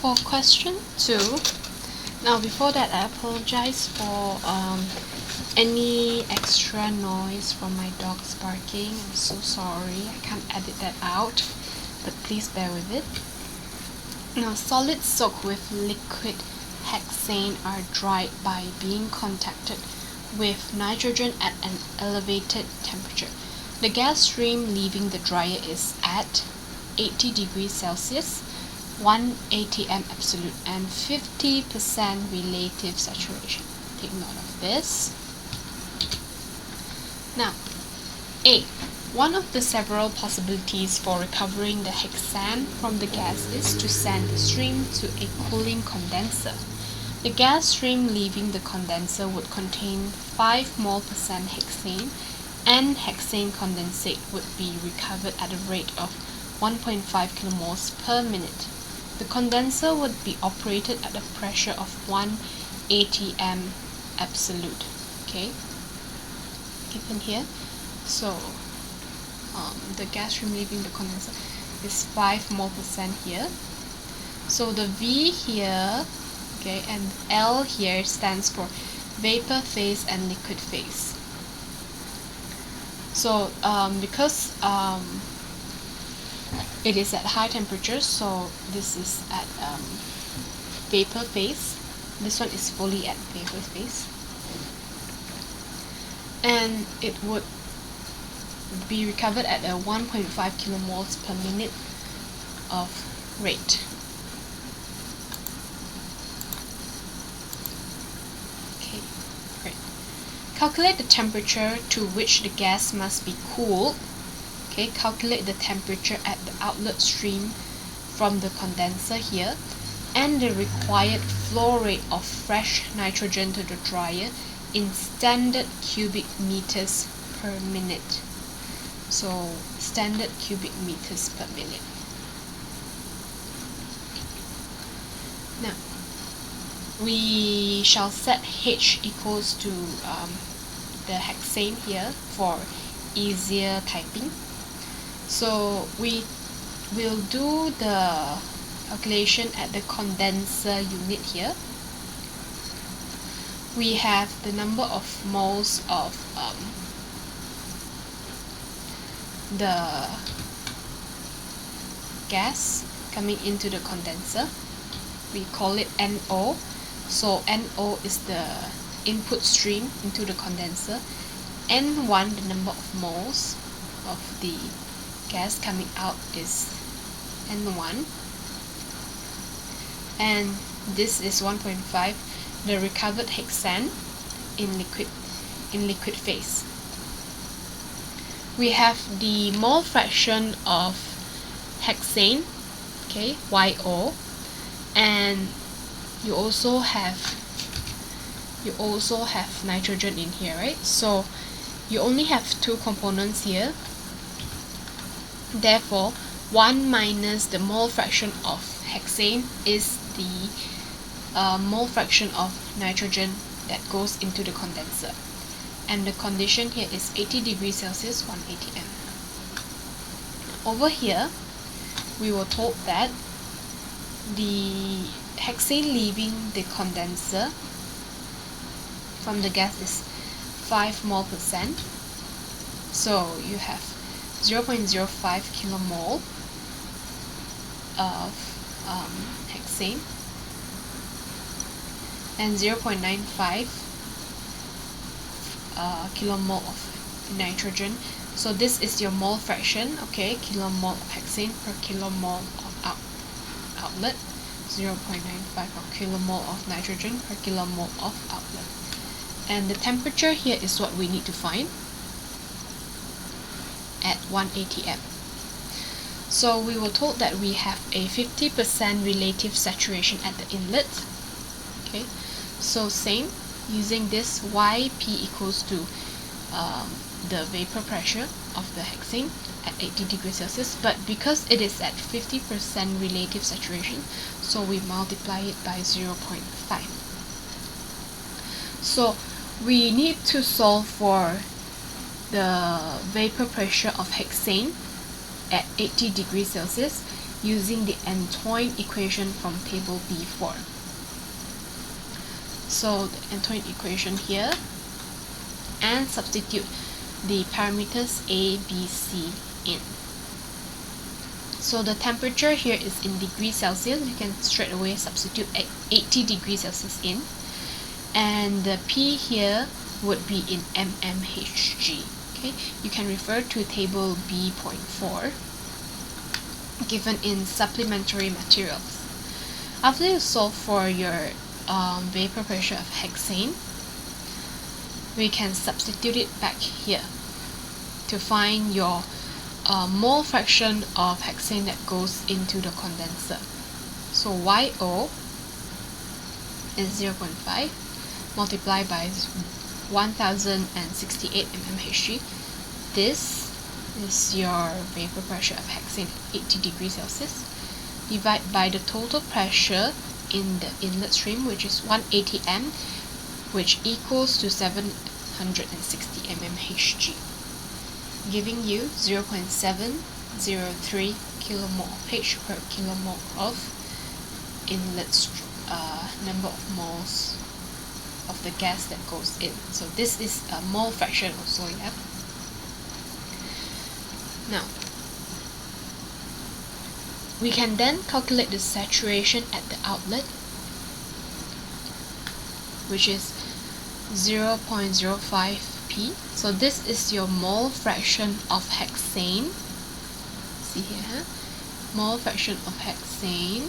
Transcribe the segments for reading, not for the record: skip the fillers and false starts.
For question 2, now before that I apologize for any extra noise from my dogs barking. I'm so sorry, I can't edit that out, but please bear with it. Now, solids soaked with liquid hexane are dried by being contacted with nitrogen at an elevated temperature. The gas stream leaving the dryer is at 80 degrees Celsius, 1 atm absolute, and 50% relative saturation. Take note of this. Now, A. One of the several possibilities for recovering the hexane from the gas is to send the stream to a cooling condenser. The gas stream leaving the condenser would contain 5 mole percent hexane, and hexane condensate would be recovered at a rate of 1.5 kilomoles per minute. The condenser would be operated at a pressure of 1 atm absolute. Okay, given here. So the gas stream leaving the condenser is 5 mole percent here. So the V here, okay, and L here stands for vapor phase and liquid phase. So because it is at high temperature, so this is at vapor phase. This one is fully at vapor phase, and it would be recovered at a 1.5 kilomoles per minute of rate. Okay, great. Calculate the temperature to which the gas must be cooled. Okay, calculate the temperature at the outlet stream from the condenser here, and the required flow rate of fresh nitrogen to the dryer in standard cubic meters per minute. So standard cubic meters per minute. Now we shall set H equals to the hexane here for easier typing. So we will do the calculation at the condenser unit here. We have the number of moles of the gas coming into the condenser. We call it NO. So NO is the input stream into the condenser. N1, the number of moles of the gas coming out, is N1. And this is 1.5, the recovered hexane in liquid phase. We have the mole fraction of hexane, okay, YO, and you also have nitrogen in here, right? So you only have two components here. Therefore, 1 minus the mole fraction of hexane is the mole fraction of nitrogen that goes into the condenser. And the condition here is 80 degrees Celsius, 1 atm. Over here, we were told that the hexane leaving the condenser from the gas is 5 mole percent. So you have 0.05 kilomole of hexane and 0.95 kilomole of nitrogen. So this is your mole fraction, okay, kilomole of hexane per kilomole of outlet, 0.95 of kilomole of nitrogen per kilomole of outlet. And the temperature here is what we need to find at 1 atm. So we were told that we have a 50% relative saturation at the inlet. Okay, so same, using this YP equals to the vapor pressure of the hexane at 80 degrees Celsius, but because it is at 50% relative saturation, so we multiply it by 0.5. So we need to solve for the vapor pressure of hexane at 80 degrees Celsius using the Antoine equation from table B4. So the Antoine equation here, and substitute the parameters A, B, C in. So the temperature here is in degrees Celsius. You can straight away substitute 80 degrees Celsius in, and the P here would be in mmHg. Okay, you can refer to table B.4 given in supplementary materials. After you solve for your vapor pressure of hexane, we can substitute it back here to find your mole fraction of hexane that goes into the condenser. So YO is 0.5 multiplied by 1068 mmHg. This is your vapor pressure of hexane at 80 degrees Celsius. Divide by the total pressure in the inlet stream, which is 180 m, which equals to 760 mmHg, giving you 0.703 kilomole H per kilomole of inlet number of moles of the gas that goes in. So this is a mole fraction also, yeah. Now, we can then calculate the saturation at the outlet, which is 0.05 P. So this is your mole fraction of hexane. See here, mole fraction of hexane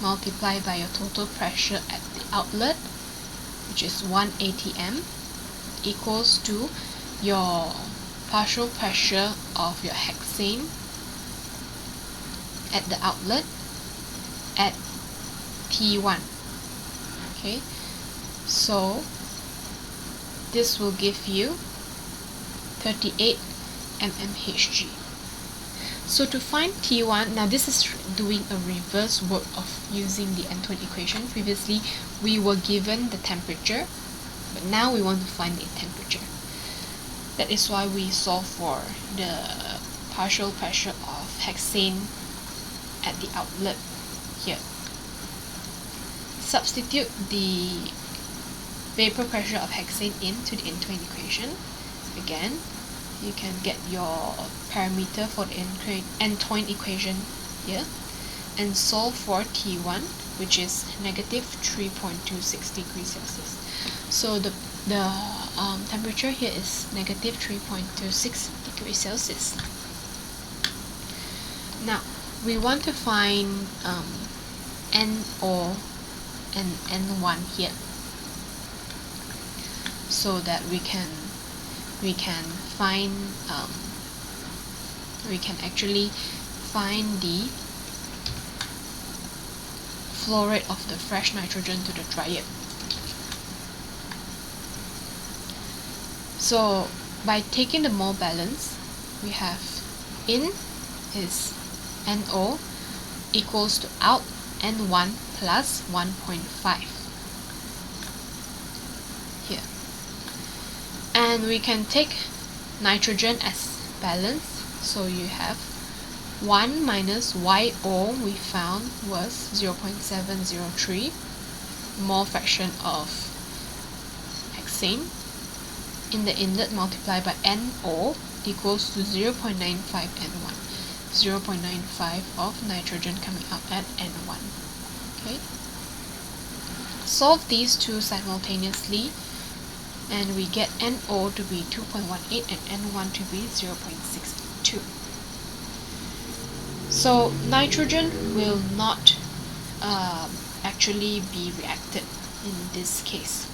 multiplied by your total pressure at the outlet, which is 180 m, equals to your partial pressure of your hexane at the outlet at T1. Okay, so this will give you 38 mmHg. So to find T1, now this is doing a reverse work of using the Antoine equation. Previously we were given the temperature, but now we want to find the temperature. That is why we solve for the partial pressure of hexane at the outlet here. Substitute the vapor pressure of hexane into the Antoine equation. Again, you can get your parameter for the Antoine equation here and solve for T1, which is negative 3.26 degrees Celsius. So the temperature here is negative 3.26 degrees Celsius. Now we want to find NO and N1 here, so that we can find we can actually find the flow rate of the fresh nitrogen to the dryer. So by taking the mole balance, we have in is NO equals to out N1 plus 1.5 here. And we can take nitrogen as balance, so you have 1 minus YO we found was 0.703 mole fraction of hexane in the inlet multiplied by NO equals to 0.95 N1. 0.95 of nitrogen coming out at N1. Okay. Solve these two simultaneously and we get NO to be 2.18 and N1 to be 0.62. So nitrogen will not actually be reacted in this case.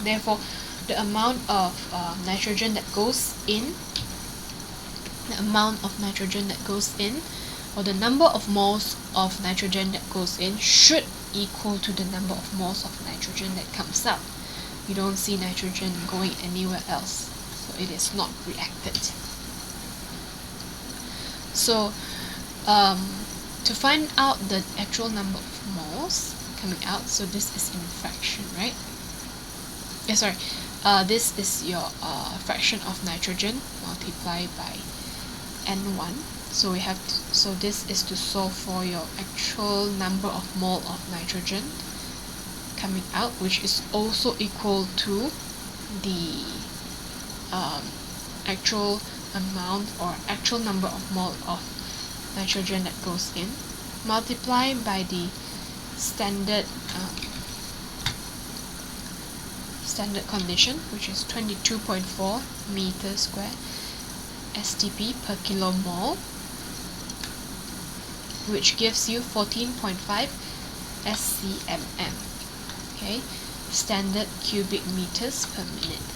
Therefore, the amount of nitrogen that goes in, or the number of moles of nitrogen that goes in should equal to the number of moles of nitrogen that comes out. You don't see nitrogen going anywhere else, so it is not reacted. So to find out the actual number of moles coming out, so this is in fraction, right? This is your fraction of nitrogen multiplied by N1. So this is to solve for your actual number of mole of nitrogen coming out, which is also equal to the actual amount or actual number of mole of nitrogen that goes in, multiplied by the standard condition, which is 22.4 meters square STP per kilomole, which gives you 14.5 SCMM. Okay, standard cubic meters per minute.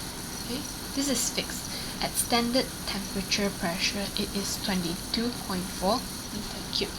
Okay, this is fixed. At standard temperature pressure, it is 22.4 meter cube.